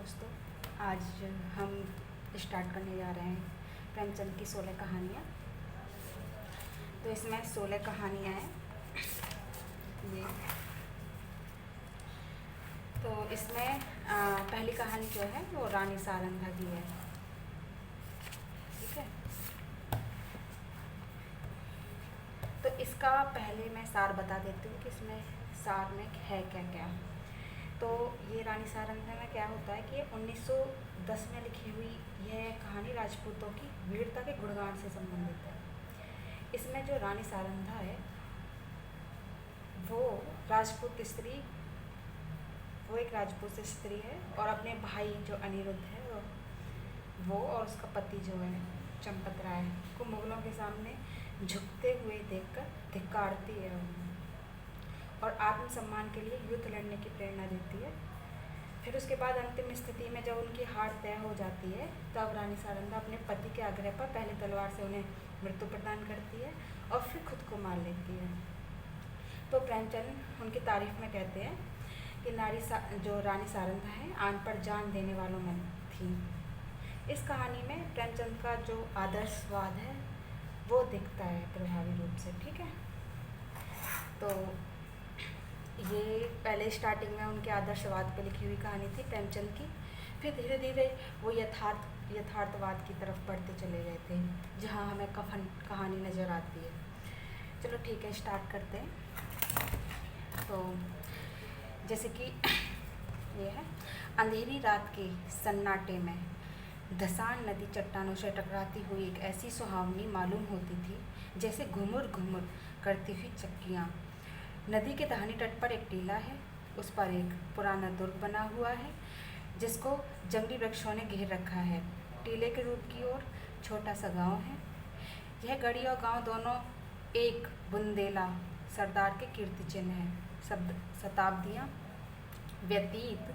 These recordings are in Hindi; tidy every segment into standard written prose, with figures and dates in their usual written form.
दोस्तों, आज हम स्टार्ट करने जा रहे हैं प्रेमचंद की 16 कहानियाँ। तो इसमें 16 कहानियाँ हैं ये। तो इसमें पहली कहानी जो है वो रानी सारंधा की है। ठीक है, तो इसका पहले मैं सार बता देती हूँ कि इसमें सार में है क्या क्या। तो ये रानी सारंधा में क्या होता है कि 1910 में लिखी हुई यह कहानी राजपूतों की वीरता के गुणगान से संबंधित है। इसमें जो रानी सारंधा है वो एक राजपूत स्त्री है और अपने भाई जो अनिरुद्ध है वो और उसका पति जो है चंपत राय को मुगलों के सामने झुकते हुए देखकर धिक्कारती है और आत्मसम्मान के लिए युद्ध लड़ने की प्रेरणा देती है। फिर उसके बाद अंतिम स्थिति में जब उनकी हार तय हो जाती है तब रानी सारंधा अपने पति के आग्रह पर पहले तलवार से उन्हें मृत्यु प्रदान करती है और फिर खुद को मार लेती है। तो प्रेमचंद उनकी तारीफ में कहते हैं कि जो रानी सारंधा है आन पर जान देने वालों में थी। इस कहानी में प्रेमचंद का जो आदर्शवाद है वो दिखता है प्रभावी रूप से। ठीक है, तो ये पहले स्टार्टिंग में उनके आदर्शवाद पे लिखी हुई कहानी थी प्रेमचंद की। फिर धीरे धीरे वो यथार्थवाद की तरफ बढ़ते चले गए थे जहाँ हमें कफन कहानी नज़र आती है। चलो ठीक है, स्टार्ट करते हैं। तो जैसे कि ये है, अंधेरी रात के सन्नाटे में धसान नदी चट्टानों से टकराती हुई एक ऐसी सुहावनी मालूम होती थी जैसे घुमुर घुमुर करती हुई चक्कियाँ। नदी के दाहिने तट पर एक टीला है, उस पर एक पुराना दुर्ग बना हुआ है जिसको जंगली वृक्षों ने घेर रखा है। टीले के रूप की ओर छोटा सा गांव है। यह गढ़ी और गांव दोनों एक बुंदेला सरदार के कीर्ति चिन्ह हैं। शताब्दियाँ व्यतीत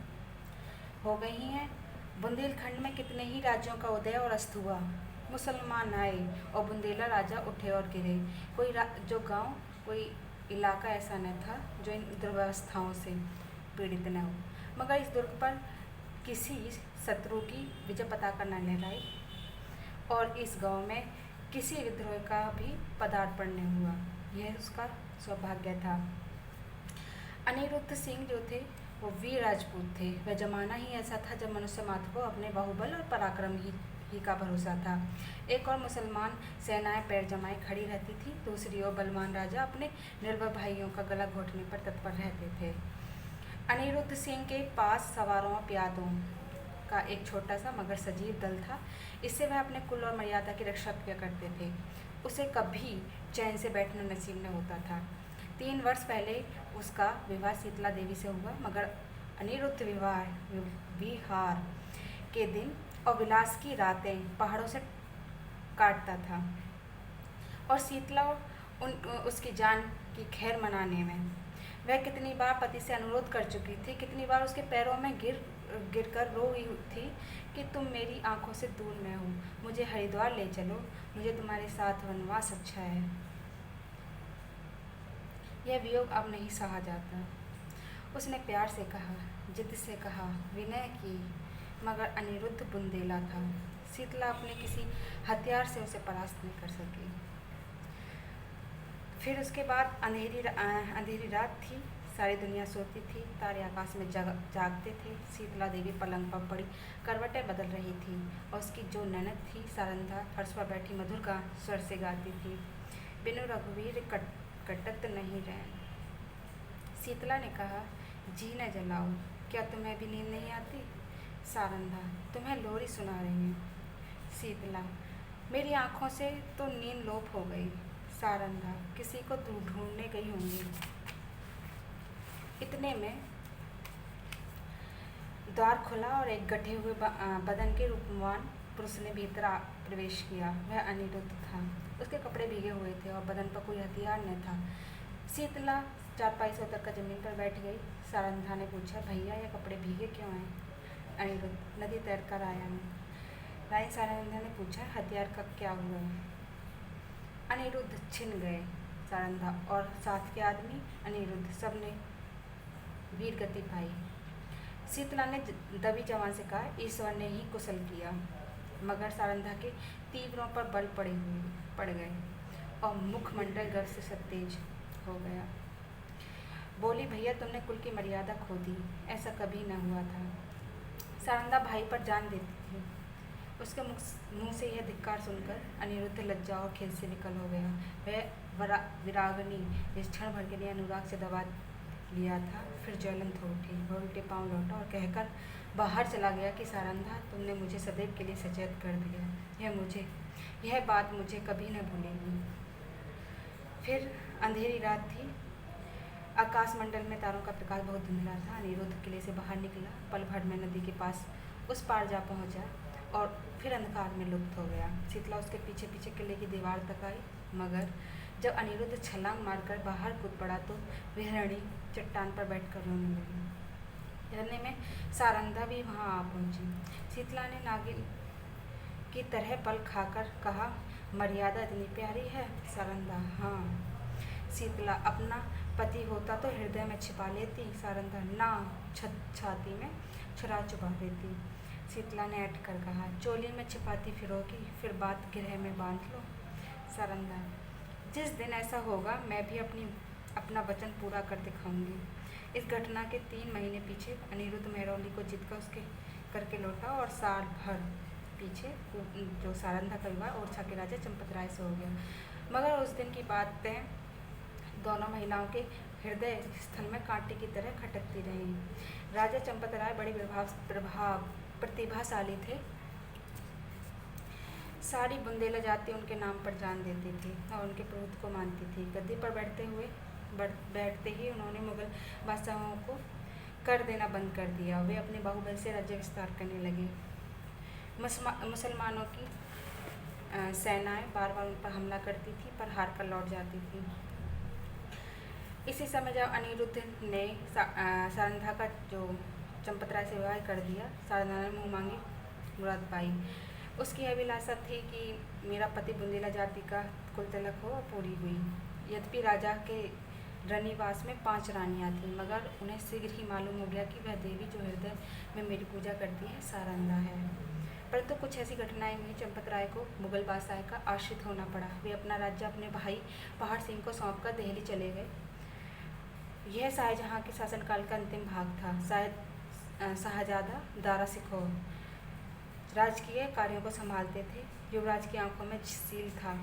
हो गई हैं। बुंदेलखंड में कितने ही राज्यों का उदय और अस्त हुआ। मुसलमान आए और बुंदेला राजा उठे और गिरे। कोई इलाका ऐसा न था जो इन दुर्व्यवस्थाओं से पीड़ित न हो, मगर इस दुर्ग पर किसी शत्रु की विजय पताका न लहराई और इस गांव में किसी विद्रोह का भी पदार्पण नहीं हुआ। यह उसका सौभाग्य था। अनिरुद्ध सिंह जो थे वो वीर राजपूत थे। वह जमाना ही ऐसा था जब मनुष्य मात्र को अपने बाहुबल और पराक्रम ही का भरोसा था। एक और मुसलमान सेनाएं पैर जमाए खड़ी रहती थी, दूसरी ओर बलवान राजा अपने निर्भय भाइयों का गला घोटने पर तत्पर रहते थे। अनिरुद्ध सिंह के पास सवारों और प्यादों का एक छोटा सा मगर सजीव दल था। इससे वह अपने कुल और मर्यादा की रक्षा किया करते थे। उसे कभी चैन से बैठना नसीब न होता था। 3 वर्ष पहले उसका विवाह शीतला देवी से हुआ, मगर अनिरुद्ध विहार के दिन और विलास की रातें पहाड़ों से काटता था और शीतला उसकी जान की खैर मनाने में वह कितनी बार पति से अनुरोध कर चुकी थी, कितनी बार उसके पैरों में गिर कर रो हुई थी कि तुम मेरी आंखों से दूर न हो, मुझे हरिद्वार ले चलो, मुझे तुम्हारे साथ वनवास अच्छा है। यह वियोग अब नहीं सहा जाता। उसने प्यार से कहा, जिद से कहा, विनय की, मगर अनिरुद्ध बुंदेला था। शीतला अपने किसी हथियार से उसे परास्त नहीं कर सकी। फिर उसके बाद अंधेरी रात थी। सारी दुनिया सोती थी, तारे आकाश में जागते थे। शीतला देवी पलंग पर पड़ी करवटें बदल रही थी और उसकी जो ननद थी सारंधा फर्श पर बैठी मधुर का स्वर से गाती थी, बिनु रघुवीर कटत नहीं रैन। शीतला ने कहा, जी न जलाओ, क्या तुम्हें भी नींद नहीं आती? सारंधा, तुम्हें लोरी सुना रही हूँ। शीतला, मेरी आँखों से तो नींद लोप हो गई। सारंधा, किसी को ढूंढने गई होंगी। इतने में द्वार खुला और एक गठे हुए बदन के रूपवान पुरुष ने भीतर प्रवेश किया। वह अनिरुद्ध था। उसके कपड़े भीगे हुए थे और बदन पर कोई हथियार न था। शीतला चारपाई से उतर कर जमीन पर बैठ गई। सारंधा ने पूछा, भैया ये कपड़े भीगे क्यों हैं? अनिरुद्ध, नदी तैर कर आया मैं। रानी सारंधा ने पूछा, हथियार का क्या हुआ? अनिरुद्ध, छिन गए। सारंधा और साथ के आदमी अनिरुद्ध सब ने वीर गति पाई। शीतला ने दबी जवान से कहा, ईश्वर ने ही कुशल किया। मगर सारंधा के तीव्रों पर बल पड़ गए और मुखमंडल गर्व से सतेज हो गया। बोली, भैया तुमने कुल की मर्यादा खो दी, ऐसा कभी न हुआ था। सारंधा भाई पर जान देती थी। उसके मुंह से यह धिक्कार सुनकर अनिरुद्ध लज्जा और खेद से विकल हो गया। वह विरागनी जिस क्षण भर के लिए अनुराग से दबा लिया था, फिर ज्वलंत हो उठी। वह उल्टे पांव लौटा और कहकर बाहर चला गया कि सारंधा, तुमने मुझे सदैव के लिए सचेत कर दिया। यह बात मुझे कभी न भूलेगी। फिर अंधेरी रात थी। आकाशमंडल में तारों का प्रकाश बहुत धुंधला था। अनिरुद्ध किले से बाहर निकला, पल भर में नदी के पास उस पार जा पहुंचा और फिर अंधकार में लुप्त हो गया। शीतला उसके पीछे पीछे किले की दीवार तक आई, मगर जब अनिरुद्ध छलांग मारकर बाहर कूद पड़ा तो विहरणी चट्टान पर बैठकर रोने लगी। इतने में सारंधा भी वहां आ पहुंची। शीतला ने नागिन की तरह पल खाकर कहा, मर्यादा इतनी प्यारी है सारंधा? हाँ। शीतला, अपना पति होता तो हृदय में छिपा लेती। सारंधा, ना, छाती में छुरा छुपा देती। शीतला ने ऐठ कर कहा, चोली में छिपाती फिरोगी, फिर बात गिरह में बांध लो। सारंधा, जिस दिन ऐसा होगा मैं भी अपना वचन पूरा कर दिखाऊंगी। इस घटना के 3 महीने पीछे अनिरुद्ध मेहरौली को जीतकर उसके करके लौटा और साल भर पीछे जो सारंधा का विवाह ओरछा के राजा चंपतराय से हो गया। मगर उस दिन की बातें दोनों महिलाओं के हृदय स्थल में कांटे की तरह खटकती रही। राजा चंपतराय बड़े प्रतिभाशाली थे। सारी बुंदेला जाति उनके नाम पर जान देती थी और उनके प्रभुत्व को मानती थी। गद्दी पर बैठते ही उन्होंने मुगल बादशाहों को कर देना बंद कर दिया। वे अपने बाहुबल से राज्य विस्तार करने लगे। मुसलमानों की सेनाएं बार बार उन पर हमला करती थी, पर हार कर लौट जाती थी। इसी समय जब अनिरुद्ध ने सारंधा का जो चंपतराय से विवाह कर दिया, सारंधा ने मुँह मांगी मुराद पाई। उसकी अभिलाषा थी कि मेरा पति बुंदेला जाति का कुल तिलक हो, और पूरी हुई। यद्यपि राजा के रनिवास में 5 रानियाँ थीं, मगर उन्हें शीघ्र ही मालूम हो गया कि वह देवी जो हृदय में मेरी पूजा करती है सारंधा है। परंतु कुछ ऐसी घटनाएं हुई, चंपतराय को मुगल बादशाह का आश्रित होना पड़ा। वे अपना राज्य अपने भाई पहाड़ सिंह को सौंपकर दिल्ली चले गए। यह शाहजहाँ के शासनकाल का अंतिम भाग था। शाहजादा दारा शिकोह राजकीय कार्यों को संभालते थे। युवराज की आंखों में शील था,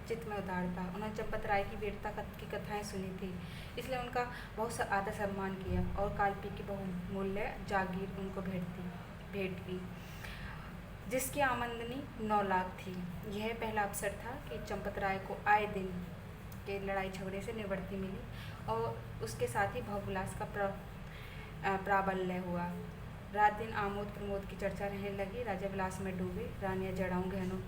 चित्त में उदारता। उन्होंने चंपतराय की वीरता की कथाएं सुनी थी, इसलिए उनका बहुत आदर सम्मान किया और कालपी की बहुमूल्य जागीर उनको भेंट की, जिसकी आमदनी 9 लाख थी। यह पहला अवसर था कि चंपतराय को आए दिन के लड़ाई झगड़े से निवृत्ति मिली और उसके साथ ही भोगविलास का प्राबल्य हुआ। रात दिन आमोद प्रमोद की चर्चा रहने लगी। राजा विलास में डूबे, रानियां जड़ाऊं गहनों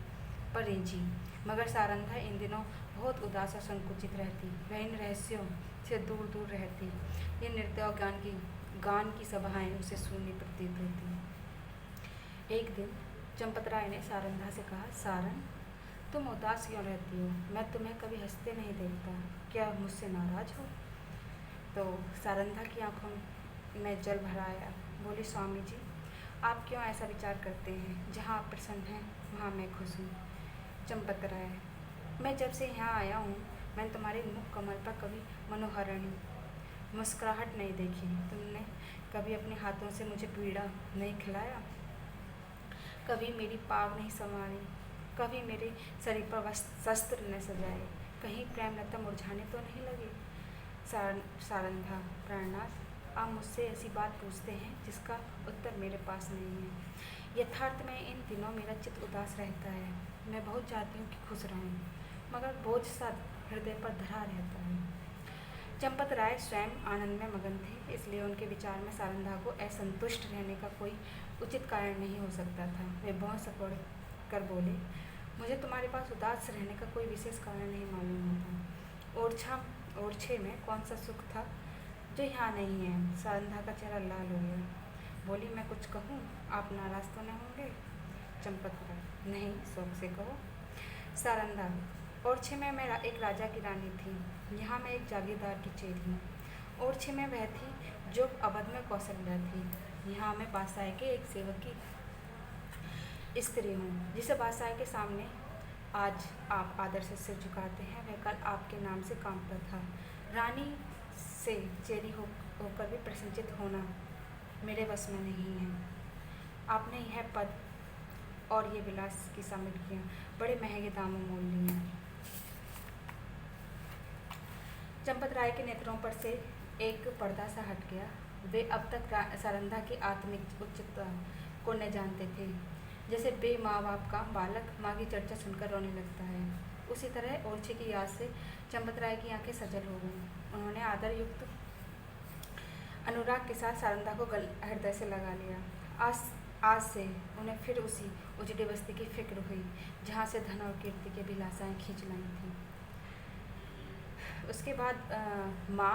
पर रिंझी। मगर सारंधा इन दिनों बहुत उदास और संकुचित रहती। वह इन रहस्यों से दूर दूर रहती। ये नृत्य और गान की सभाएं उसे शून्य प्रतीत होती। एक दिन चंपतराय ने सारंधा से कहा, सारन, तुम उदास क्यों रहती हो? मैं तुम्हें कभी हंसते नहीं देखता, क्या मुझसे नाराज हो? तो सारंधा की आंखों में जल भर आया। बोली, स्वामी जी, आप क्यों ऐसा विचार करते हैं? जहाँ आप प्रसन्न हैं वहाँ मैं खुश हूँ। चंपतराय, मैं जब से यहाँ आया हूँ मैंने तुम्हारे मुख कमल पर कभी मनोहरणी मुस्कुराहट नहीं देखी। तुमने कभी अपने हाथों से मुझे पीड़ा नहीं खिलाया, कभी मेरी पाग नहीं संवारी, कभी मेरे शरीर पर शस्त्र न सजाए, कहीं प्रेम लता मुरझाने तो नहीं लगे। सारंधा, प्राणनाथ, आप मुझसे ऐसी बात पूछते हैं जिसका उत्तर मेरे पास नहीं है। यथार्थ में इन दिनों मेरा चित्त उदास रहता है। मैं बहुत चाहती हूँ कि खुश रहूँ, मगर बोझ सा हृदय पर धरा रहता है। चंपतराय स्वयं आनंद में मगन थे, इसलिए उनके विचार में सारंधा को असंतुष्ट रहने का कोई उचित कारण नहीं हो सकता था। वे बहुत सकोड़ कर बोले, मुझे तुम्हारे पास उदास रहने का कोई विशेष कारण नहीं मालूम होता। ओरछे में कौन सा सुख था जो यहाँ नहीं है? सारंधा का चेहरा लाल हो गया। बोली, मैं कुछ कहूँ, आप नाराज तो नहीं होंगे? चंपतराय, नहीं, शौक से कहो। सारंधा, ओरछे में मैं एक राजा की रानी थी। यहाँ मैं एक जागीरदार की चेरी हूँ। ओरछे में वह थी जो अवध में कौशल्या थी। यहाँ मैं बादशाह के एक सेवक की स्त्री हूँ, जिसे बादशाह के सामने आज आप आदर से सिर झुकाते हैं, वह कल आपके नाम से काम पर था। रानी से चेरी होकर भी प्रसन्नचित होना मेरे बस में नहीं है। आपने यह पद और ये विलास की सामग्रियाँ बड़े महंगे दामों मोल ली हैं। चंपत राय के नेत्रों पर से एक पर्दा सा हट गया। वे अब तक सारंधा की आत्मिक उच्चता को न जानते थे। जैसे बे माँ बाप का बालक माँ की चर्चा सुनकर रोने लगता है, उसी तरह ओरछे की याद से चंपत राय की आंखें सजल हो गईं। उन्होंने आदर युक्त अनुराग के साथ सारंधा को हृदय से लगा लिया। आज से उन्हें फिर उसी उजड़ी बस्ती की फिक्र हुई जहाँ से धन और कीर्ति की अभिलाषाएं खींच लाई थी। उसके बाद माँ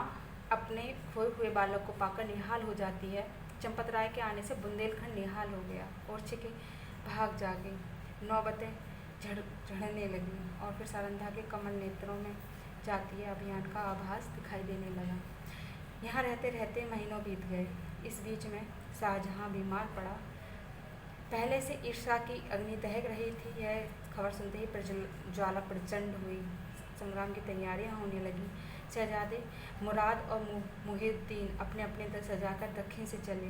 अपने खोए हुए बालक को पाकर निहाल हो जाती है। चंपत राय के आने से बुंदेलखंड निहाल हो गया। ओरछे के भाग जागे, नौबतें झड़ने लगी और फिर सारंधा के कमल नेत्रों में जातीय अभियान का आभास दिखाई देने लगा। यहाँ रहते रहते महीनों बीत गए। इस बीच में शाहजहाँ बीमार पड़ा। पहले से ईर्ष्या की अग्नि दहक रही थी। यह खबर सुनते ही ज्वाला प्रचंड हुई। संग्राम की तैयारियां होने लगी। शहजादे मुराद और मुहिउद्दीन अपने अपने दल सजाकर दक्षिण से चले।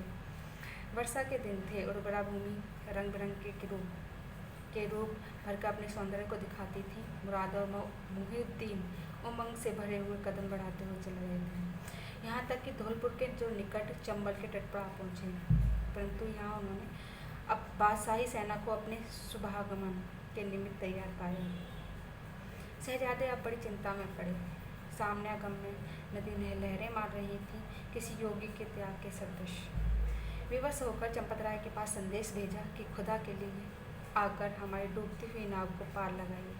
वर्षा के दिन थे। उर्वरा भूमि रंग बिरंग के रूप भरकर अपने सौंदर्य को दिखाती थी। मुराद और मुहिउद्दीन उमंग से भरे हुए कदम बढ़ाते हुए चल रहे थे, यहाँ तक कि धौलपुर के जो निकट चंबल के तट पर आ पहुँचे। परंतु यहाँ उन्होंने अब बादशाही सेना को अपने शुभागमन के निमित्त तैयार पाया। शहजादे अब बड़ी चिंता में पड़े। सामने आगम में नदी ने लहरें मार रही थी, किसी योगी के त्याग के सदृश। विवश होकर चंपत राय के पास संदेश भेजा कि खुदा के लिए आकर हमारी डूबती हुई नाव को पार लगाइए।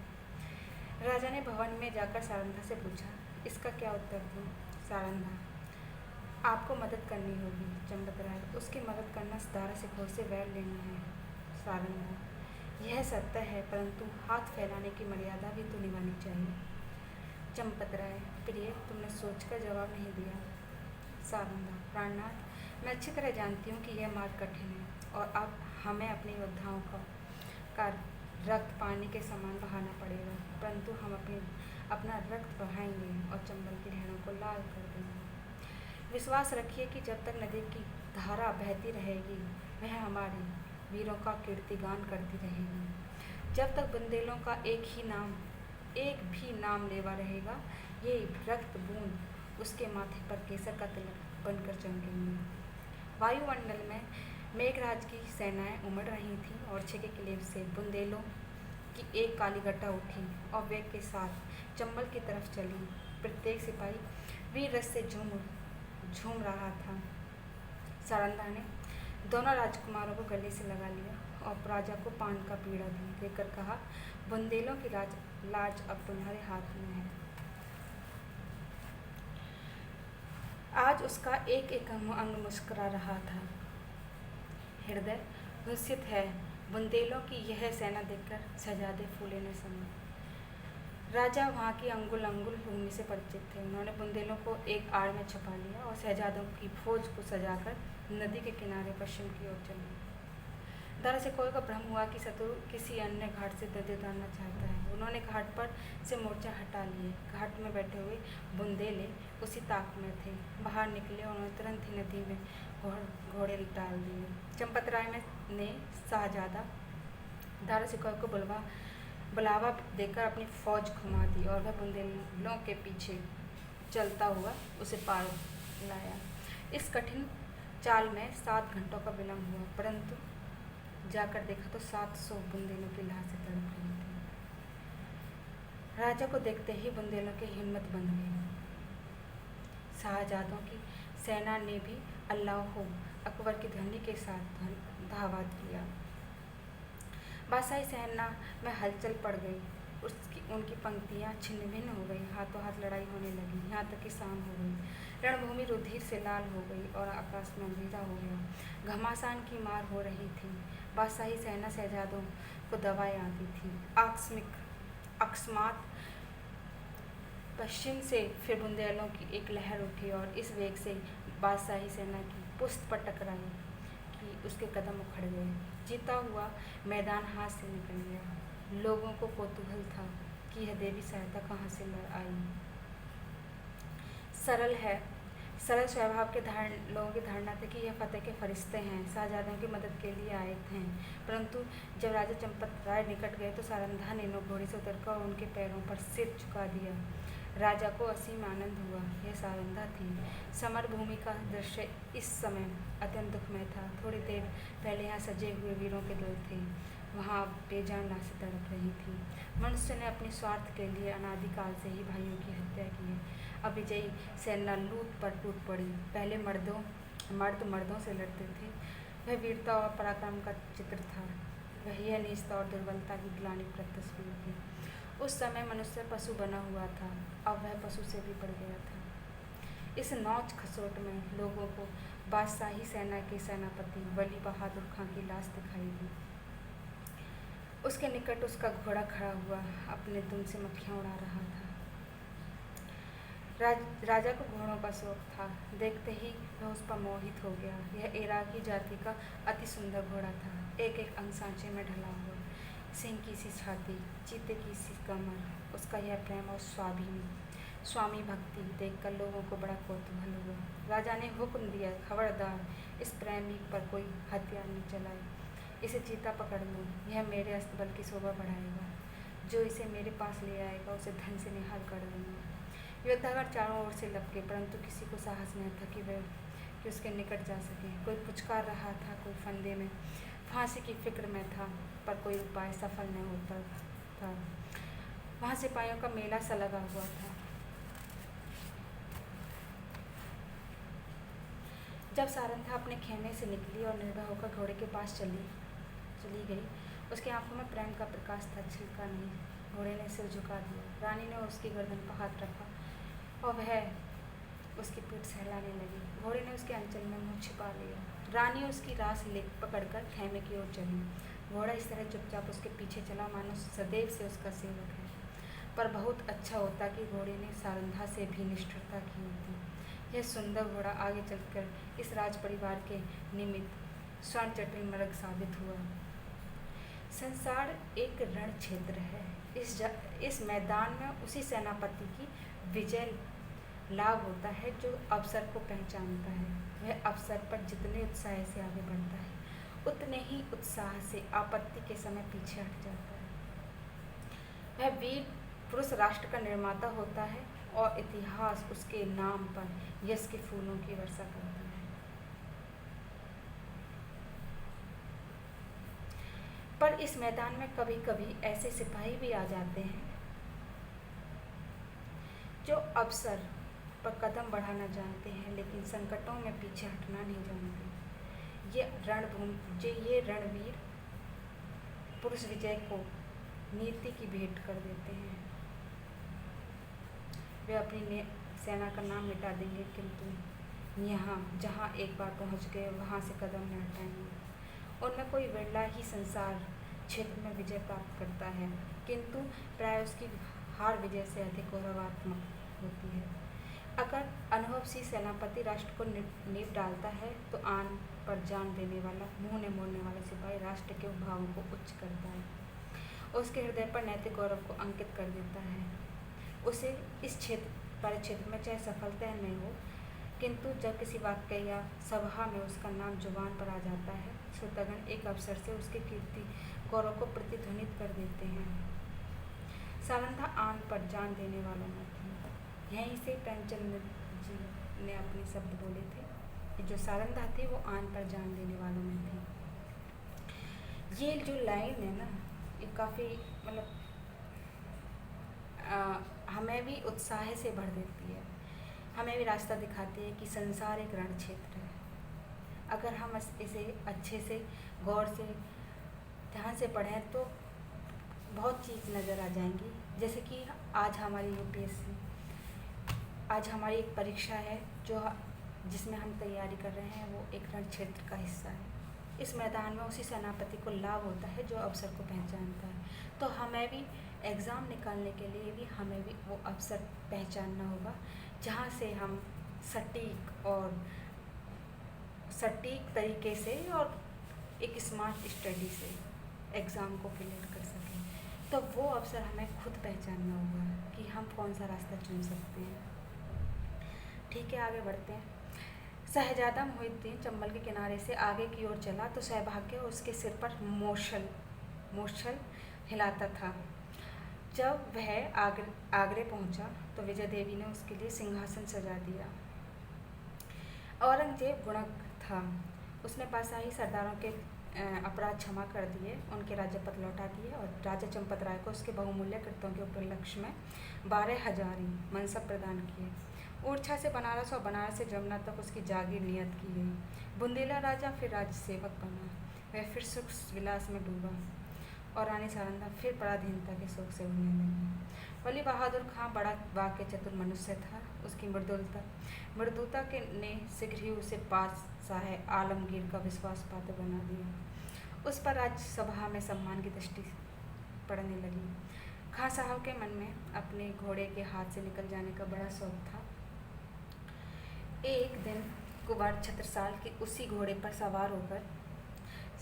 राजा ने भवन में जाकर सारंधा से पूछा, इसका क्या उत्तर दूं? सारंधा, आपको मदद करनी होगी। चंपत राय, उसकी मदद करना दारा सिकोह से वैर लेना है। सारंधा, यह सत्य है, परंतु हाथ फैलाने की मर्यादा भी तो निभानी चाहिए। चंपत राय, प्रिय, तुमने सोचकर जवाब नहीं दिया। सारंधा, प्राणनाथ, मैं अच्छी तरह जानती हूँ कि यह मार्ग कठिन है और अब हमें अपने योद्धाओं का रक्त पानी के समान बहाना पड़ेगा, परंतु हम अपना रक्त बहाएंगे और चंबल की नहरों को लाल कर देंगे। विश्वास रखिए कि जब तक नदी की धारा बहती रहेगी, वह हमारे वीरों का कीर्तिगान करती रहेगी। जब तक बुंदेलों का एक भी नाम लेवा रहेगा, ये रक्त बूंद उसके माथे पर केसर का तिलक बनकर चमकेंगे। वायुमंडल में मेघराज की सेनाएं उमड़ रही थीं और ओरछे के किले से बुंदेलों की एक काली घटा उठी और वेग के साथ चंबल की तरफ चली। प्रत्येक सिपाही वीर रस से झूम रहा था। सारंधा ने दोनों राजकुमारों को गले से लगा लिया और राजा को पान का पीड़ा देकर कहा, बुंदेलों की लाज अब तुम्हारे हाथ में है। आज उसका एक एक अंग मुस्कुरा रहा था। हृदय हुसित है। बुंदेलों की यह सेना देखकर शहजादे फूले न समे। राजा वहाँ की अंगुल अंगुल भूमि से परिचित थे। उन्होंने बुंदेलों को एक आड़ में छुपा लिया और शहजादों की फौज को सजाकर नदी के किनारे पश्चिम की ओर चले। दारा सिकोह को भ्रम हुआ कि शत्रु किसी अन्य घाट से नदी उतारना चाहता है। उन्होंने घाट पर से मोर्चा हटा लिए। घाट में बैठे हुए बुंदेले उसी ताक में थे। बाहर निकले और उन्होंने तुरंत ही नदी में घोड़े डाल दिए। चंपत राय ने शाहजादा दारा सिकोह को बुलावा देकर अपनी फौज घुमा दी और वह बुंदेलों के पीछे चलता हुआ उसे पार लाया। इस कठिन चाल में 7 घंटों का विलम्ब हुआ, परंतु जाकर देखा तो 700 बुंदेलों की लाशें तड़प रही थी। राजा को देखते ही बुंदेलों की हिम्मत बंध गई। शाहजादों की सेना ने भी अल्लाह हो अकबर की ध्वनि के साथ धावा किया। बादशाही सेना में हलचल पड़ गई। उनकी पंक्तियाँ छिन्न भिन्न हो गई। हाथों हाथ लड़ाई होने लगी, यहाँ तक कि शाम हो गई। रणभूमि रुधिर से लाल हो गई और आकाश में अंधेरा हो गया। घमासान की मार हो रही थी। बादशाही सेना शहजादों को दबाए आती थी। अकस्मात पश्चिम से फिर बुंदेलों की एक लहर उठी और इस वेग से बादशाही सेना की पुष्ट पर टकराई। कि उसके कदम उखड़ गए। जीता हुआ मैदान हाथ से निकल गया। लोगों को कौतूहल था कि यह देवी सहायता कहाँ से आई। सरल स्वभाव के लोगों की धारणा थी कि यह फतेह के फरिश्ते हैं, शाहजहादों की मदद के लिए आए थे। परंतु जब राजा चंपत राय निकट गए तो सारंधा ने घोड़े से उतरकर उनके पैरों पर सिर झुका दिया। राजा को असीम आनंद हुआ। यह सारंधा थी। समर भूमि का दृश्य इस समय अत्यंत दुखमय था। थोड़ी देर पहले यहाँ सजे हुए वीरों के दल थे, वहाँ बेजान लाशें तड़प रही थी। मनुष्य ने अपने स्वार्थ के लिए अनादिकाल से ही भाइयों की हत्या की है। अब विजयी सेना लूट पर टूट पड़ी। पहले मर्द मर्दों से लड़ते थे। वह वीरता और पराक्रम का चित्र था। वह यह नीचता और दुर्बलता की ग्लानिप्रद तस्वीर थी। उस समय मनुष्य पशु बना हुआ था, अब वह पशु से भी बढ़ गया था। इस नौच खसोट में लोगों को बादशाही सेना के सेनापति वली बहादुर खां की लाश दिखाई दी। उसके निकट उसका घोड़ा खड़ा हुआ अपने दुम से मक्खियाँ उड़ा रहा था। राजा को घोड़ों का शौक था। देखते ही वह उस पर मोहित हो गया। यह इराकी जाति का अति सुंदर घोड़ा था, एक एक अंग सांचे में ढला हुआ, सिंह की सी छाती, चीते की सी कमर। उसका यह प्रेम और स्वामी भक्ति देखकर लोगों को बड़ा कौतूहल हुआ। राजा ने हुक्म दिया, खबरदार इस प्रेमी पर कोई हथियार न चलाए। इसे चीता पकड़ लो, यह मेरे अस्तबल की शोभा बढ़ाएगा। जो इसे मेरे पास ले आएगा उसे धन से निहाल कर दूंगा। योद्धागण चारों ओर से लपके, परंतु किसी को साहस नहीं था कि उसके निकट जा सके। कोई पुचकार रहा था, कोई फंदे में फांसी की फिक्र में था, पर कोई उपाय सफल नहीं होता था। वहाँ सिपाहियों का मेला सा लगा हुआ था। जब सारंधा अपने खेमे से निकली और निर्भय होकर घोड़े के पास चली गई, उसकी आंखों में प्रेम का प्रकाश था, छिलका नहीं। घोड़े ने सिर झुका दिया। रानी ने उसकी गर्दन पर हाथ रखा और वह उसकी पीठ सहलाने लगी। घोड़े ने उसके अंचल में मुँह छिपा लिया। रानी उसकी रास पकड़कर खेमे की ओर चली। घोड़ा इस तरह चुपचाप उसके पीछे चला मानो सदैव से उसका सेवक है। पर बहुत अच्छा होता कि घोड़े ने सारंधा से भी निष्ठुरता की होती। यह सुंदर घोड़ा आगे चलकर इस राज परिवार के निमित्त स्वर्ण जटिल मृग साबित हुआ। संसार एक रण क्षेत्र है। इस मैदान में उसी सेनापति की विजय लाभ होता है जो अवसर को पहचानता है। वह अवसर पर जितने उत्साह से आगे बढ़ता है, उतने ही उत्साह से आपत्ति के समय पीछे हट जाता है। वह वीर पुरुष राष्ट्र का निर्माता होता है और इतिहास उसके नाम पर यश के फूलों की वर्षा करता है। पर इस मैदान में कभी कभी ऐसे सिपाही भी आ जाते हैं जो अवसर पर कदम बढ़ाना जानते हैं, लेकिन संकटों में पीछे हटना नहीं जानते। ये रणवीर पुरुष विजय को नीति की भेंट कर देते हैं। वे अपनी सेना का नाम मिटा देंगे, किंतु यहाँ जहाँ एक बार पहुँच गए वहाँ से कदम न हटाएंगे। उनमें कोई बिरला ही संसार क्षेत्र में विजय प्राप्त करता है, किंतु प्राय उसकी हार विजय से अधिक गौरवात्मक होती है। अगर अनुभवशील सेनापति राष्ट्र को नींव डालता है तो आन पर जान देने वाला, मुंह न मोड़ने वाला सिपाही राष्ट्र के भावों को उच्च करता है, उसके हृदय पर नैतिक गौरव को अंकित कर देता है। उसे इस परिक्षेत्र में चाहे सफलता नहीं हो, किंतु जब किसी वाक्य या सभा में उसका नाम जुबान पर आ जाता है, श्रोतागण एक अवसर से उसके कीर्ति गौरव को प्रतिध्वनित कर देते हैं। सारंधा आन पर जान देने वाला न थी। यहीं से प्रेमचंद जी ने अपने शब्द बोले थे कि जो सारंधा थी वो आन पर जान देने वालों में थी। ये जो लाइन है ना, ये काफ़ी मतलब हमें भी उत्साह से भर देती है, हमें भी रास्ता दिखाती है कि संसार एक रण क्षेत्र है। अगर हम इसे अच्छे से गौर से ध्यान से पढ़ें तो बहुत चीज़ नज़र आ जाएंगी। जैसे कि आज हमारी यूपीएससी, आज हमारी एक परीक्षा है जिसमें हम तैयारी कर रहे हैं, वो एक रण क्षेत्र का हिस्सा है। इस मैदान में उसी सेनापति को लाभ होता है जो अवसर को पहचानता है। तो हमें भी एग्ज़ाम निकालने के लिए भी हमें भी वो अवसर पहचानना होगा, जहाँ से हम सटीक और सटीक तरीके से और एक स्मार्ट स्टडी से एग्ज़ाम को क्लियर कर सकें। तो वो अवसर हमें खुद पहचानना होगा कि हम कौन सा रास्ता चुन सकते हैं। ठीक है, आगे बढ़ते हैं। शहजादा मोहिउद्दीन चंबल के किनारे से आगे की ओर चला तो सौभाग्य उसके सिर पर मूछल हिलाता था। जब वह आगरे पहुंचा तो विजय देवी ने उसके लिए सिंहासन सजा दिया। औरंगजेब गुणक था। उसने पाशाही सरदारों के अपराध क्षमा कर दिए, उनके राज्यपद लौटा दिए और राजा चंपत राय को उसके बहुमूल्य कृत्यों के उपलक्ष्य में 12,000 मनसब प्रदान किए। ओरछा से बनारस और बनारस से जमुना तक उसकी जागीर नियत की गई। बुंदेला राजा फिर राज्य सेवक बना। वह फिर सुख विलास में डूबा और रानी सारंधा फिर पराधीनता के शोक से उड़ने लगी। वली बहादुर खां बड़ा वाक्य चतुर मनुष्य था। उसकी मृदुता के ने शीघ्र ही उसे बादशाह आलमगीर का विश्वास पात्र बना दिया। उस पर राज्यसभा में सम्मान की दृष्टि पड़ने लगी। खां साहब के मन में अपने घोड़े के हाथ से निकल जाने का बड़ा शौक था। एक दिन कुंवर छत्रसाल के उसी घोड़े पर सवार होकर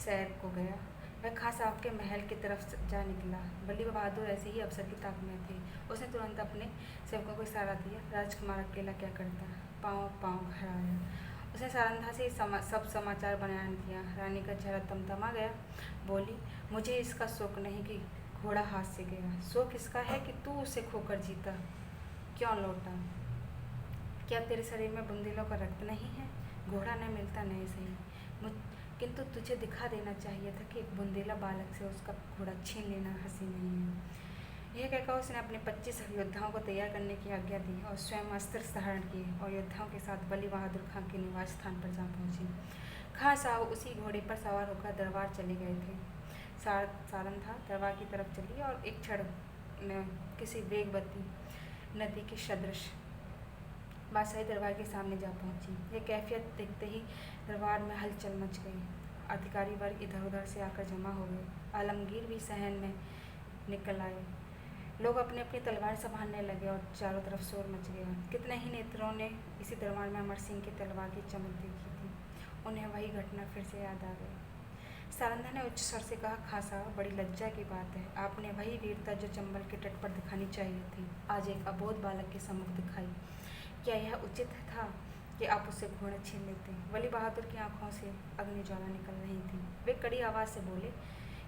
सैर को गया। वह खां साहब के महल की तरफ जा निकला। वली बहादुर ऐसे ही अवसर की ताक में थे। उसने तुरंत अपने सेवकों को इशारा दिया, राजकुमार अकेला क्या करता, पाँव घर आया। उसने सारंधा से सब समाचार बयान दिया। रानी का चेहरा तमतमा गया। बोली, मुझे इसका शौक नहीं कि घोड़ा हाथ से गया, शौक इसका है कि तू उसे खोकर जीता क्यों लौटा। क्या तेरे शरीर में बुंदेलों का रक्त नहीं है? घोड़ा न मिलता नहीं सही, किंतु तुझे दिखा देना चाहिए था कि एक बुंदेला बालक से उसका घोड़ा छीन लेना हंसी नहीं है। यह कहकर उसने अपने 25 योद्धाओं को तैयार करने की आज्ञा दी और स्वयं अस्त्र धारण किए और योद्धाओं के साथ वली बहादुर खां के निवास स्थान पर जा पहुंची। खां साहब उसी घोड़े पर सवार होकर दरबार चले गए थे। सारंधा दरबार की तरफ चली और एक क्षण में किसी वेगवती नदी के सदृश बादशाही दरबार के सामने जा पहुंची। यह कैफियत देखते ही दरबार में हलचल मच गई। अधिकारी वर्ग इधर उधर से आकर जमा हो गए। आलमगीर भी सहन में निकल आए। लोग अपनी अपनी तलवार संभालने लगे और चारों तरफ शोर मच गया। कितने ही नेत्रों ने इसी दरबार में अमर सिंह की तलवार की चमक देखी थी। उन्हें वही घटना फिर से याद आ गई। सारंधा ने उच्च स्वर से कहा, खां साहब, बड़ी लज्जा की बात है, आपने वही वीरता जो चंबल के तट पर दिखानी चाहिए थी, आज एक अबोध बालक के सम्मुख दिखाई। क्या यह उचित था कि आप उससे घोड़ा छीन लेते? वली बहादुर की आंखों से अग्नि ज्वाला निकल रही थी। वे कड़ी आवाज़ से बोले,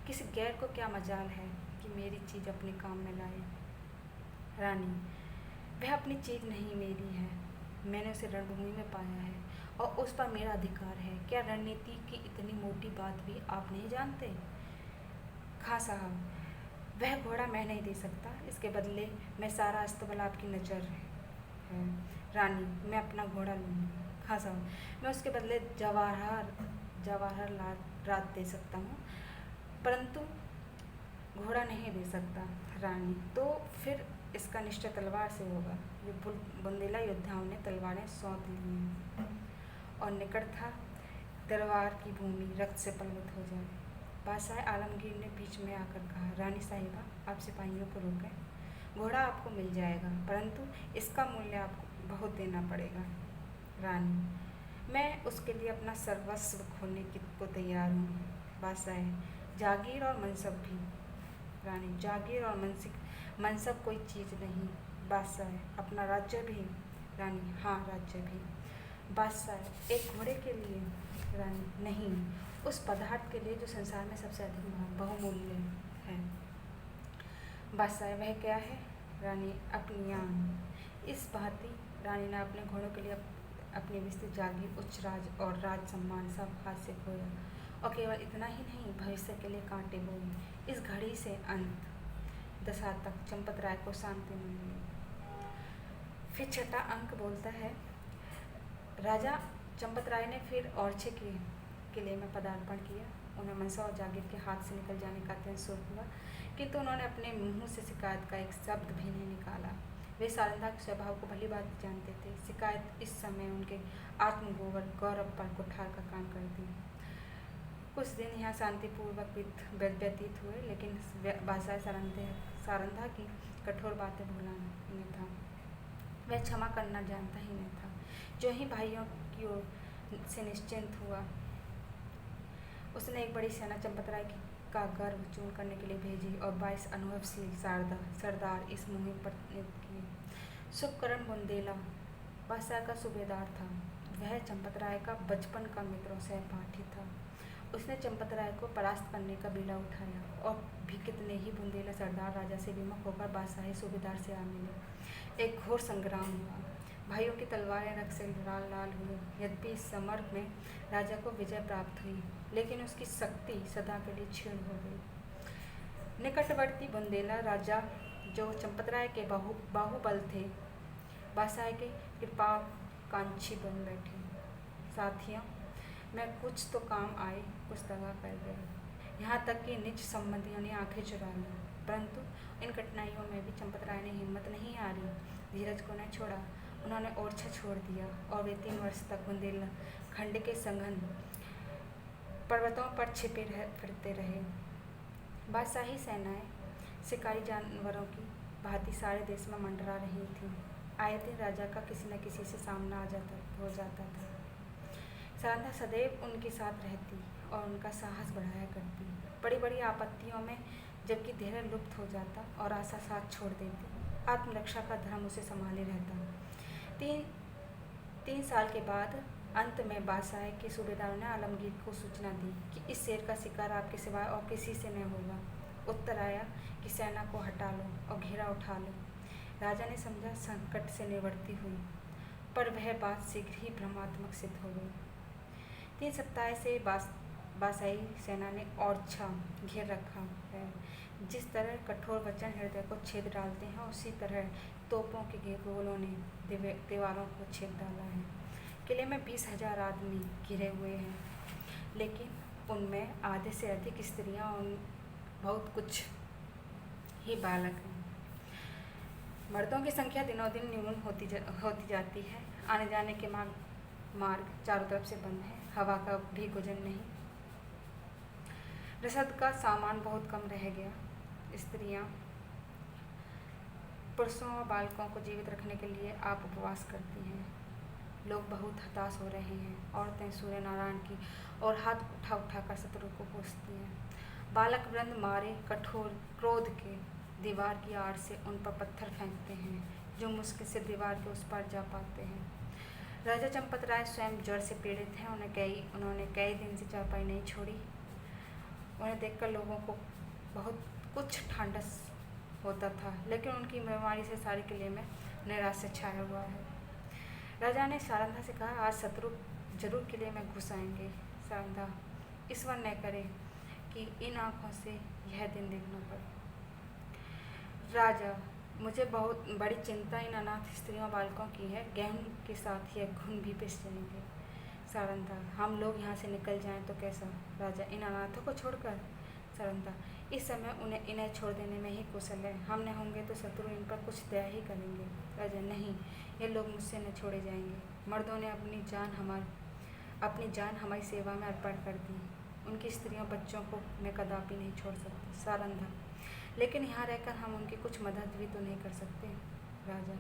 किसी गैर को क्या मजाल है कि मेरी चीज़ अपने काम में लाए। रानी, वह अपनी चीज़ नहीं मेरी है, मैंने उसे रणभूमि में पाया है और उस पर मेरा अधिकार है। क्या रणनीति की इतनी मोटी बात भी आप नहीं जानते? खां साहब, वह घोड़ा मैं नहीं दे सकता, इसके बदले मैं सारा अस्तबल आपकी नज़र है। रानी, मैं अपना घोड़ा लूँगी। खां साहब, मैं उसके बदले जवाहर रात दे सकता हूँ, परंतु घोड़ा नहीं दे सकता। रानी, तो फिर इसका निश्चय तलवार से होगा। ये बुंदेला योद्धाओं ने तलवारें सौंप ली और निकट था दरबार की भूमि रक्त से पलवत हो जाए। बादशाह आलमगीर ने बीच में आकर कहा, रानी साहिबा, आप सिपाहियों को रोकें, घोड़ा आपको मिल जाएगा, परंतु इसका मूल्य आपको बहुत देना पड़ेगा। रानी, मैं उसके लिए अपना सर्वस्व खोने को तैयार हूँ। बादशाह, जागीर और मनसब भी। रानी, जागीर और मनसब कोई चीज़ नहीं। बादशाह, अपना राज्य भी। रानी, हाँ, राज्य भी। बादशाह, एक घोड़े के लिए? रानी, नहीं, उस पदार्थ के लिए जो संसार में सबसे अधिक बहुमूल्य है। बादशाह, वह क्या है? रानी, अपनी आन। इस भांति रानी ने अपने घोड़ों के लिए अपनी विस्तृत जागीर, उच्च राज और राज सम्मान सब हाथ से खोया और केवल इतना ही नहीं, भविष्य के लिए कांटे बोई। इस घड़ी से अंत दशा तक चंपत राय को शांति मिली। फिर छठा अंक बोलता है, राजा चंपत राय ने फिर ओरछे के किले में पदार्पण किया। उन्हें मनसा और जागीर के हाथ से निकल जाने का अत्यंत शोक हुआ, किंतु उन्होंने अपने मुंह से शिकायत का एक शब्द भी नहीं निकाला। वे सारंधा के स्वभाव को भली बात जानते थे। शिकायत इस समय उनके गौरव पर कुठार का काम करती। कुछ दिन यहाँ शांतिपूर्वक व्यतीत हुए, लेकिन बादशाह सारंधा की कठोर बातें भूला नहीं था। वह क्षमा करना जानता ही नहीं था। जो ही भाइयों की ओर से निश्चिंत हुआ। उसने एक बड़ी सेना चंपतराय का गर्व चूर्ण करने के लिए भेजी और 22 अनुभवशील सरदार इस मुहिम पर नियुक्त किए। शुभकरण बुंदेला बादशाह का सूबेदार था। वह चंपतराय का बचपन का मित्र और सहपाठी था। उसने चंपतराय को परास्त करने का बीड़ा उठाया और भी कितने ही बुंदेला सरदार राजा से विमुख होकर बादशाही सूबेदार से आ मिले। एक घोर संग्राम हुआ। भाइयों की तलवारें रक्त से लाल लाल हुई। यद्यपि इस समर में राजा को विजय प्राप्त हुई, लेकिन उसकी शक्ति सदा के लिए क्षीण हो गई। निकटवर्ती बुंदेला राजा, जो चंपतराय के बाहुबल थे, बादशाह के कृपाकांक्षी बन बैठे। साथियों, मैं कुछ तो काम आए, कुछ दगा कर गए। यहाँ तक कि निज संबंधियों ने आंखें चुरा ली, परंतु इन कठिनाइयों में भी चंपतराय ने हिम्मत नहीं हारी, धीरज को न छोड़ा। उन्होंने ओरछा छोड़ दिया और वे 3 वर्ष तक बुंदेलखंड के सघन पर्वतों पर छिपे फिरते रहे। बादशाही सेनाएं शिकारी जानवरों की भांति सारे देश में मंडरा रही थीं। आए दिन राजा का किसी न किसी से सामना हो जाता था। सारंधा सदैव उनके साथ रहती और उनका साहस बढ़ाया करती। बड़ी बड़ी आपत्तियों में जबकि धैर्य लुप्त हो जाता और आशा साथ छोड़ देती, आत्मरक्षा का धर्म उसे संभाले रहता। 3 साल के बाद अंत में बादशाह के सूबेदारों ने आलमगीर को सूचना दी कि इस शेर का शिकार आपके सिवाय और किसी से न होगा। उत्तर आया कि सेना को हटा लो और घेरा उठा लो। राजा ने समझा संकट से निवृत्ति हुई, पर वह बात शीघ्र ही भ्रमात्मक सिद्ध हो गई। 3 सप्ताह से बादशाही सेना ने ओरछा घेर रखा है। जिस तरह कठोर वचन हृदय को छेद डालते हैं, उसी तरह तोपों के गोलों ने दीवारों को छेद डाला है। किले में 20,000 आदमी घिरे हुए हैं, लेकिन उनमें आधे से अधिक स्त्रियां और बहुत कुछ ही बालक हैं। मर्दों की संख्या दिनों दिन न्यून होती जाती है। आने जाने के मार्ग चारों तरफ से बंद है। हवा का भी गुजर नहीं। रसद का सामान बहुत कम रह गया। स्त्रियां पुरुषों और बालकों को जीवित रखने के लिए आप उपवास करती हैं। लोग बहुत हताश हो रहे हैं। औरतें सूर्य नारायण की और हाथ उठा कर शत्रु को पूछती हैं। बालक वृंद मारे कठोर क्रोध के दीवार की आड़ से उन पर पत्थर फेंकते हैं, जो मुश्किल से दीवार के उस पार जा पाते हैं। राजा चंपतराय स्वयं ज्वर से पीड़ित हैं। उन्होंने कई दिन से चारपाई नहीं छोड़ी। उन्हें देखकर लोगों को बहुत कुछ ढांढस होता था, लेकिन उनकी बीमारी से सारे किले में नैराश्य छाया हुआ है। राजा ने सारंधा से कहा, आज शत्रु जरूर किले में घुस आएंगे। सारंधा, ईश्वर न करे कि इन आँखों से यह दिन देखना पड़े। राजा, मुझे बहुत बड़ी चिंता इन अनाथ स्त्रियों बालकों की है। गेहूं के साथ यह घुन भी पिस जाएंगे। सारंधा, हम लोग यहाँ से निकल जाएं तो कैसा? राजा, इन अनाथों को छोड़कर? सारंधा, इस समय इन्हें छोड़ देने में ही कुशल है। हम न होंगे तो शत्रु इन पर कुछ दया ही करेंगे। राजा, नहीं, ये लोग मुझसे न छोड़े जाएंगे। मर्दों ने अपनी जान हमारी सेवा में अर्पण कर दी। उनकी स्त्रियों बच्चों को मैं कदापि नहीं छोड़ सकती। सारंधा, लेकिन यहाँ रहकर हम उनकी कुछ मदद भी तो नहीं कर सकते। राजा,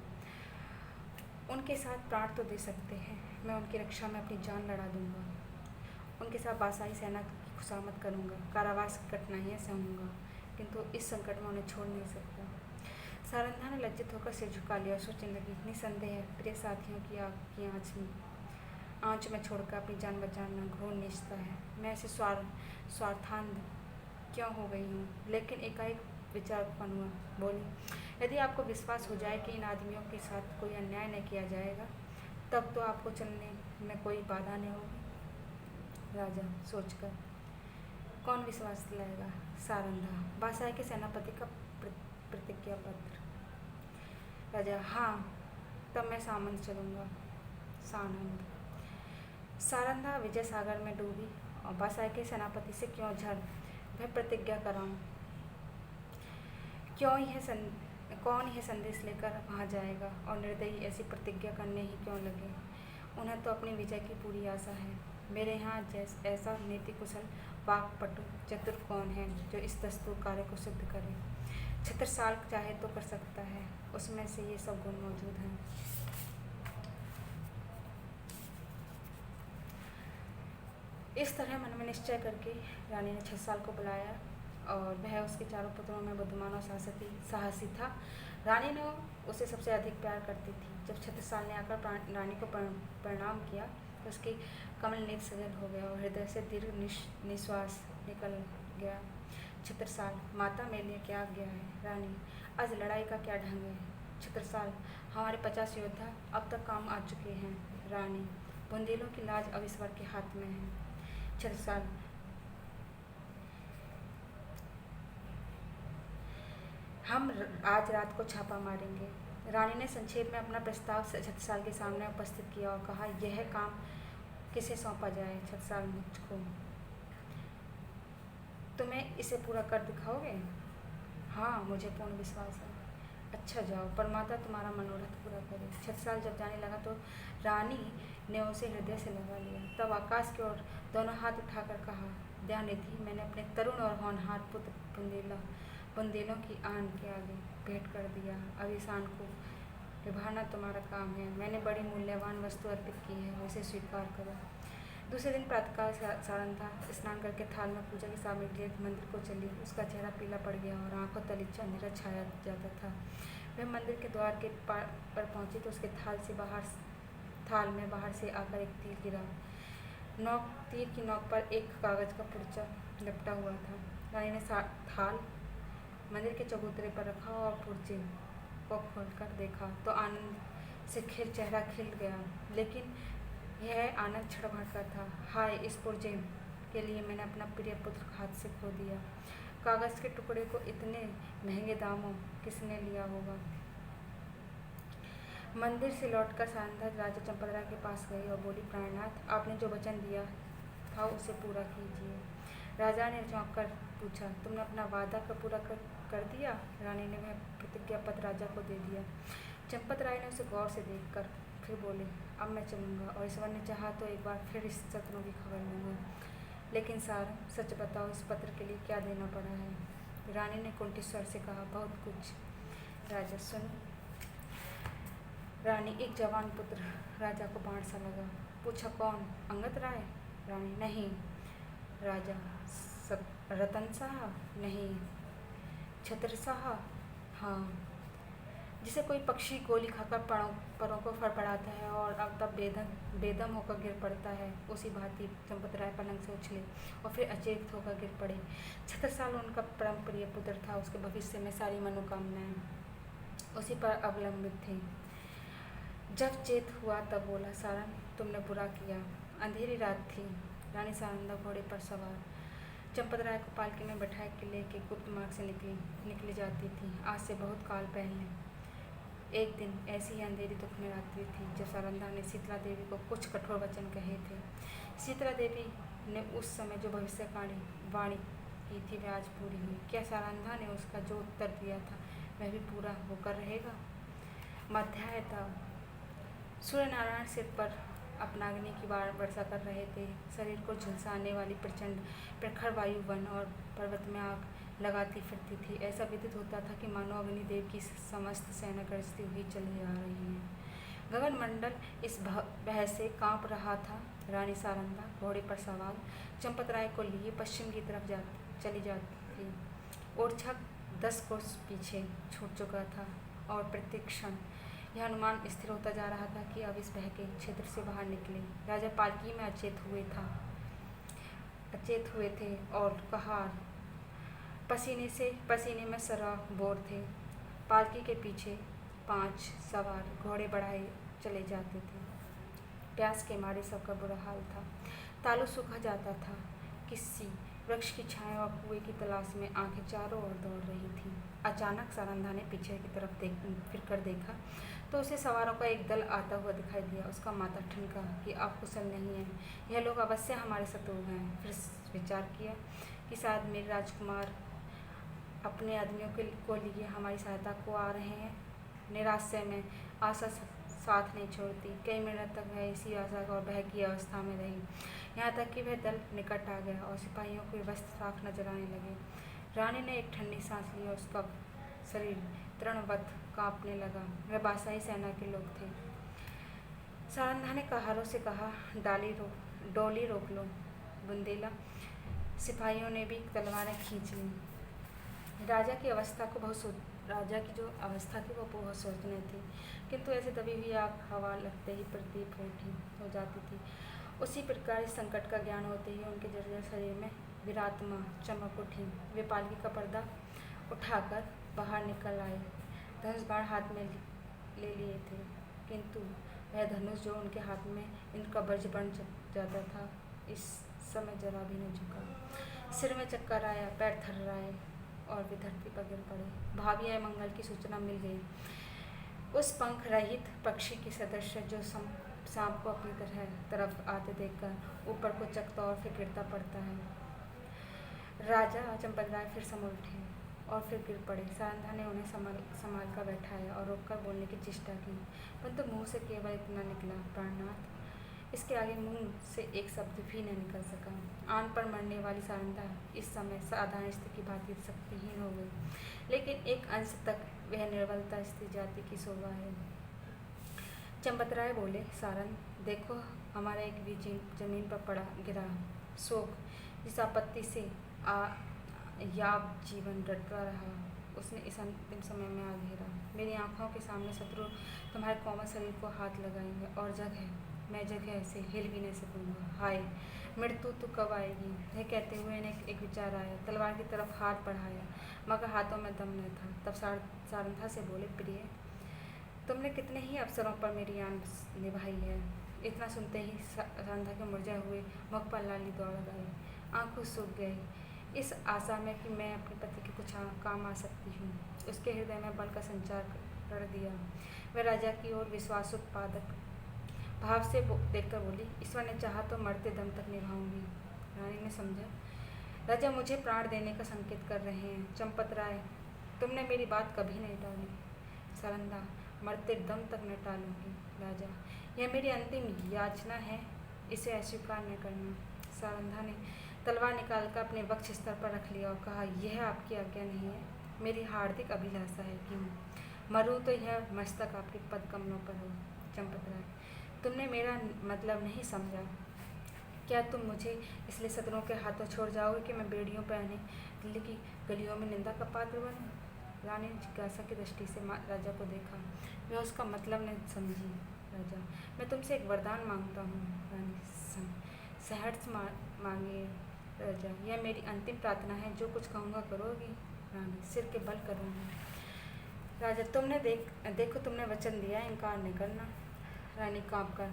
उनके साथ प्राण तो दे सकते हैं। मैं उनकी रक्षा में अपनी जान लड़ा दूंगा। उनके साथ बादशाही सेना की खुशामद करूंगा। कारावास की कठिनाइयाँ सहूँगा, किंतु इस संकट में उन्हें छोड़ नहीं सकता। सारंधा ने लज्जित होकर सिर झुका लिया और सोचने लगी, निसंदेह प्रिय साथियों की आग की आँच में छोड़कर अपनी जान बचाना घोर नीचता है। मैं ऐसे स्वार्थांध क्यों हो गई हूँ? लेकिन एकाएक विचार उत्पन्न हुआ। बोली, यदि आपको विश्वास हो जाए कि इन आदमियों के साथ कोई अन्याय न किया जाएगा, तब तो आपको चलने में कोई बाधा नहीं होगी। राजा सोचकर, कौन विश्वास दिलाएगा? सारंधा, बादशाह के सेनापति का प्रतिज्ञा पत्र। राजा, हाँ, तब मैं सामंत चलूँगा। सानंद। सारंधा विजय सागर में डूबी और बादशाह के सेनापति से क्यों झड़ वह प्रतिज्ञा कराऊं? कौन यह संदेश लेकर वहाँ जाएगा और निर्दयी ऐसी प्रतिज्ञा करने ही क्यों लगे? उन्हें तो अपनी विजय की पूरी आशा है। मेरे यहाँ ऐसा नीति कुशल वाक्पटु चतुर कौन है जो इस दस्तूर कार्य को सिद्ध करे? छत्रसाल चाहे तो कर सकता है, उसमें से ये सब गुण मौजूद हैं। इस तरह मन में निश्चय करके रानी ने छत्रसाल को बुलाया और वह उसके चारों पुत्रों में बुद्धिमान और साहसी था। रानी ने उसे सबसे अधिक प्यार करती थी। जब छत्रसाल ने आकर रानी को प्रणाम किया तो उसकी कमल नेत्र सजल हो गया और हृदय से दीर्घ निश्वास निकल गया। छत्रसाल, माता मेरे लिए क्या आज्ञा है? रानी, आज लड़ाई का क्या ढंग है? छत्रसाल, हमारे 50 योद्धा अब तक काम आ चुके हैं। रानी, बुंदेलों की लाज अब ईश्वर के हाथ में है। छत्रसाल, हम आज रात को छापा मारेंगे। रानी ने संक्षेप में अपना प्रस्ताव छत्रसाल के सामने उपस्थित किया और कहा, यह काम किसे सौंपा जाए? छत्रसाल, मुझको। तुम्हें इसे पूरा कर दिखाओगे? हाँ, मुझे पूर्ण विश्वास है। अच्छा जाओ, परमात्मा तुम्हारा मनोरथ पूरा करे। छत्रसाल जब जाने लगा तो रानी ने उसे हृदय से लगा लिया। तब आकाश की ओर दोनों हाथ उठाकर कहा, दयानिधि, मैंने अपने तरुण और होनहार पुत्र बुंदेलों की आन के आगे भेंट कर दिया। अब इस आन को निभाना तुम्हारा काम है। मैंने बड़ी मूल्यवान वस्तु अर्पित की है, उसे स्वीकार करो। दूसरे दिन प्रातःकाल सारंधा स्नान करके थाल में पूजा की सामग्री लेकर मंदिर को चली। उसका चेहरा पीला पड़ गया और आंखों तले अंधेरा छाया जाता था। वह मंदिर के द्वार के पर पहुंची तो उसके थाल में बाहर से आकर एक तीर गिरा। तीर की नोक पर एक कागज का पुर्जा लपटा हुआ था। रानी ने थाल मंदिर के चबूतरे पर रखा और पुर्जे को खोलकर देखा तो आनंद से चेहरा खिल गया। लेकिन यह आनंद क्षण भर का था। हाय, इस पुर्जे के लिए मैंने अपना प्रिय पुत्र हाथ से खो दिया। कागज के टुकड़े को इतने महंगे दामों किसने लिया होगा? मंदिर से लौटकर सारंधा राजा चंपतराय के पास गई और बोली, प्राणनाथ, आपने जो वचन दिया था उसे पूरा कीजिए। राजा ने चौंक कर पूछा, तुमने अपना वादा पूरा कर दिया? रानी ने वह प्रतिज्ञा पत्र राजा को दे दिया। चंपतराय ने उसे गौर से देखकर फिर बोले, अब मैं चलूँगा और ईश्वर ने चाहा तो एक बार फिर इस शत्रुओं की खबर लूँगा। लेकिन सच बताओ, इस पत्र के लिए क्या देना पड़ा है? रानी ने कुंठित स्वर से कहा, बहुत कुछ। राजा, सुन। रानी, एक जवान पुत्र राजा को बाण सा लगा। पूछा, कौन? अंगद राय? रानी, नहीं। राजा, रतन शाह? नहीं। छत्र शाह? हाँ। जिसे कोई पक्षी गोली खाकर परों को फड़फड़ाता है और अब तब बेदम होकर गिर पड़ता है, उसी भांति चंपतराय पलंग से उछले और फिर अचेत होकर गिर पड़े। छत्रसाल उनका परम प्रिय पुत्र था। उसके भविष्य में सारी मनोकामनाएं उसी पर अवलंबित थी। जब चेत हुआ तब बोला, सारन, तुमने बुरा किया। अंधेरी रात थी। रानी सारंधा घोड़े पर सवार चंपतराय को पालकी में बैठाए किले के गुप्त मार्ग से निकली जाती थी। आज से बहुत काल पहले एक दिन ऐसी ही अंधेरी दुखमय रात्रि थी जब सारंधा ने शीतला देवी को कुछ कठोर वचन कहे थे। शीतला देवी ने उस समय जो भविष्यवाणी की थी वह आज पूरी हुई। क्या सारंधा ने उसका जो उत्तर दिया था वह भी पूरा होकर रहेगा? मध्याह्न था। सूर्य नारायण सिर पर अपना अग्नि की वर्षा कर रहे थे। शरीर को झुलसाने वाली प्रचंड प्रखर वायु वन और पर्वत में आग लगाती फिरती थी। ऐसा विदित होता था कि मानो अग्निदेव की समस्त सेना गरजती हुई चली आ रही है। गगन मंडल इस भय से कांप रहा था। रानी सारंधा घोड़े पर सवार चंपतराय को लिए पश्चिम की तरफ चली जाती थी। ओरछा 10 कोस पीछे छूट चुका था और प्रत्येक क्षण यह अनुमान स्थिर होता जा रहा था कि अब इस भय के क्षेत्र से बाहर निकले। राजा पालकी में अचेत हुए थे और कहार पसीने में सराबोर थे। पालकी के पीछे 5 सवार घोड़े बढ़ाए चले जाते थे। प्यास के मारे सबका बुरा हाल था। तालू सूखा जाता था। किसी वृक्ष की छाया और कुएं की तलाश में आंखें चारों ओर दौड़ रही थीं। अचानक सारंधा ने पीछे की तरफ फिर कर देखा तो उसे सवारों का एक दल आता हुआ दिखाई दिया। उसका माथा ठनका कि आप कुशल नहीं हैं, यह लोग अवश्य हमारे शत्रु हैं। फिर विचार किया कि शायद मेरे राजकुमार अपने आदमियों को लिए हमारी सहायता को आ रहे हैं। निराशय में आशा साथ नहीं छोड़ती। कई मिनट तक वह इसी आशा और भय की अवस्था में रही, यहाँ तक कि वह दल निकट आ गया और सिपाहियों के वस्त्र साफ नजर आने लगे। रानी ने एक ठंडी सांस ली और उसका शरीर तृणवत कांपने लगा। वह बादशाही सेना के लोग थे। सारंधा ने कहारों से कहा, डोली रोक लो। बुंदेला सिपाहियों ने भी तलवारें खींच लीं। राजा की जो अवस्था थी वो बहुत सोचनीय थी, किंतु ऐसे दबी हुई आग हवा लगते ही प्रदीप हो जाती थी। उसी प्रकार इस संकट का ज्ञान होते ही उनके जर्जर शरीर में विरात्मा चमक उठी। वे पालकी का पर्दा उठाकर बाहर निकल आए। धनुष बाण हाथ में ले लिए थे, किंतु वह धनुष जो उनके हाथ में इनका वज्र बन जाता था, इस समय जरा भी न झुका। सिर में चक्कर आया, पैर थर्राए और वे धरती पर गिर पड़े। भावी मंगल की सूचना मिल गई। उस पंख रहित पक्षी की सदस्य जो सांप को अपनी तरफ आते देखकर ऊपर को चकता और फिर गिरता पड़ता है। राजा चंपतराय फिर संभल उठे और फिर गिर पड़े। सारंधा ने उन्हें संभाल कर बैठाया और रोककर बोलने की चेष्टा की, परंतु मुंह से केवल इतना निकला, प्राणनाथ। इसके आगे मुंह से एक शब्द भी न निकल सका। आन पर मरने वाली सारंधा इस समय साधारण स्त्री की भांति शक्तिहीन हो गई, लेकिन एक अंश तक वह निर्बलता स्त्री जाति की शोभा है। चंपतराय बोले, सारंग, देखो, हमारा एक भी जमीन पर गिरा शोक जिस आपत्ति से याव जीवन डरता रहा, उसने इस अंतिम समय में आ घेरा। मेरी आंखों के सामने शत्रु तुम्हारे कोमल शरीर को हाथ लगाएंगे और मैं जगह से हिल भी नहीं सकूंगा। हाय, मृत्यु तो कब आएगी? यह कहते हुए इन्हें एक विचार आया। तलवार की तरफ हाथ बढ़ाया, मगर हाथों में दम न था। तब सारंधा से बोले, प्रिय, तुमने कितने ही अवसरों पर मेरी आन निभाई है। इतना सुनते ही सारंधा के मुरझाए हुए मुख पर लाली दौड़ गई, आंखें सूख गई, इस आशा में कि मैं अपने पति के कुछ काम आ सकती हूँ। उसके हृदय में बल का संचार कर दिया। वह राजा की ओर विश्वास उत्पादक भाव से देखकर बोली, ईश्वर ने चाहा तो मरते दम तक निभाऊंगी। रानी ने समझा, राजा मुझे प्राण देने का संकेत कर रहे हैं। चंपतराय, तुमने मेरी बात कभी नहीं टाली। सारंधा, मरते दम तक न टालूंगी। राजा, यह मेरी अंतिम याचना है, इसे अस्वीकार न करना। सारंधा ने तलवार निकालकर अपने वक्ष स्तर पर रख लिया और कहा, यह आपकी आज्ञा नहीं है। मेरी हार्दिक अभिलाषा है कि मरूं तो यह मस्तक आपके पद कमलों पर हो। चंपतराय, तुमने मेरा मतलब नहीं समझा। क्या तुम मुझे इसलिए शत्रुओं के हाथों छोड़ जाओगे कि मैं बेड़ियों पहने दिल्ली की गलियों में निंदा का पात्र बनूं? रानी ने जिज्ञासा की दृष्टि से राजा को देखा। वह उसका मतलब नहीं समझी। राजा, मैं तुमसे एक वरदान मांगता हूँ। रानी, सहर्ष मांगिए राजा, यह मेरी अंतिम प्रार्थना है। जो कुछ कहूँगा करोगी? रानी, सिर के बल करूँगी। राजा, देखो तुमने वचन दिया, इनकार नहीं करना। रानी काँप कर,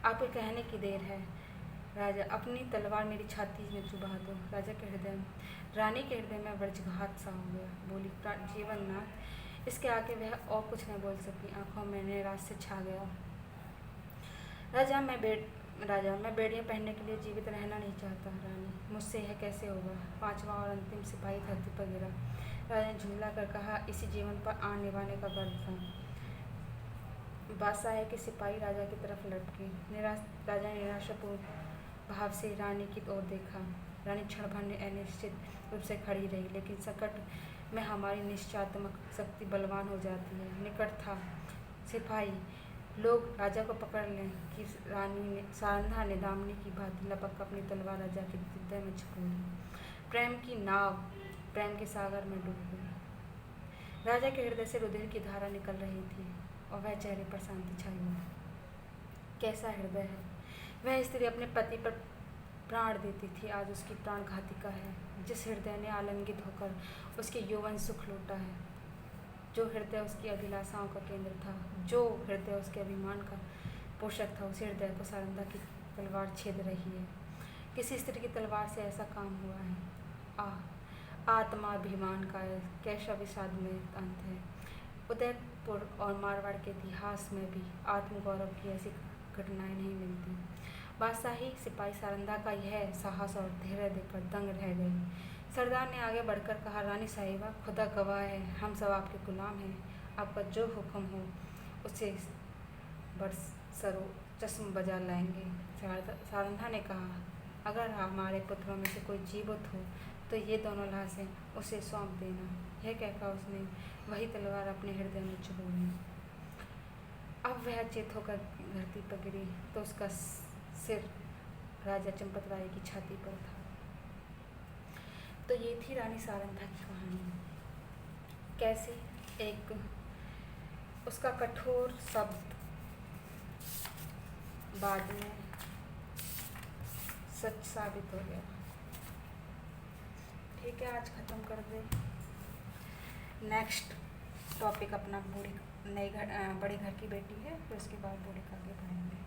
आपके कहने की देर है। राजा, अपनी तलवार मेरी छाती में चुभा दो। रानी के हृदय में वज्रघात सा हो गया। बोली, जीवननाथ। इसके आगे वह और कुछ नहीं बोल सकी। आंखों में नैराश्य छा गया। राजा, मैं बेड़ियाँ पहनने के लिए जीवित रहना नहीं चाहता। रानी, मुझसे यह कैसे होगा? पांचवा और अंतिम सिपाही धरती पर गिरा। राजा ने झुंझला कर कहा, इसी जीवन पर आन निभाने का गर्व था। बादशाह के सिपाही राजा की तरफ लटके। राजा ने निराशापूर्ण भाव से रानी की ओर देखा। रानी क्षण भर अनिश्चित रूप से खड़ी रही, लेकिन संकट में हमारी निश्चयात्मक शक्ति बलवान हो जाती है। निकट था। सिपाही लोग राजा को पकड़ लें कि सारंधा ने दामिनी की भांति लपक अपनी तलवार राजा के हृदय में छुपी। प्रेम की नाव प्रेम के सागर में डूब गई। राजा के हृदय से रुधिर की धारा निकल रही थी और वह चेहरे पर शांति छाई हुई। कैसा हृदय है! वह स्त्री अपने पति पर प्राण देती थी, आज उसकी प्राण घातिका है। जिस हृदय ने आलिंगित होकर उसके यौवन सुख लूटा है, जो हृदय उसकी अभिलाषाओं का केंद्र था, जो हृदय उसके अभिमान का पोषक था, उसी हृदय को सारंधा की तलवार छेद रही है। किसी स्त्री की तलवार से ऐसा काम हुआ है। आत्माभिमान का कैसा विषाद में अंत है। उदयपुर और मारवाड़ के इतिहास में भी आत्मगौरव की ऐसी घटनाएं नहीं मिलती। बादशाही सिपाही सारंधा का यह साहस और धैर्य देखकर दंग रह गई। सरदार ने आगे बढ़कर कहा, रानी साहिबा, खुदा गवाह है, हम सब आपके गुलाम हैं। आपका जो हुक्म हो उसे बरसरों चश्म बजा लाएंगे। सारंधा ने कहा, अगर हमारे पुत्रों में से कोई जीवित हो तो ये दोनों लाशें उसे सौंप देना। यह कहकर उसने वही तलवार अपने हृदय में चुभो ली। अब वह चेत होकर धरती पर गिरी तो उसका सिर राजा चंपत राय की छाती पर था। तो ये थी रानी सारंगा की कहानी। कैसे एक उसका कठोर शब्द बाद में सच साबित हो गया। ठीक है, आज ख़त्म कर दे। नेक्स्ट टॉपिक अपना बड़े घर की बेटी है, फिर उसके बाद बूढ़े का आगे बढ़ेंगे।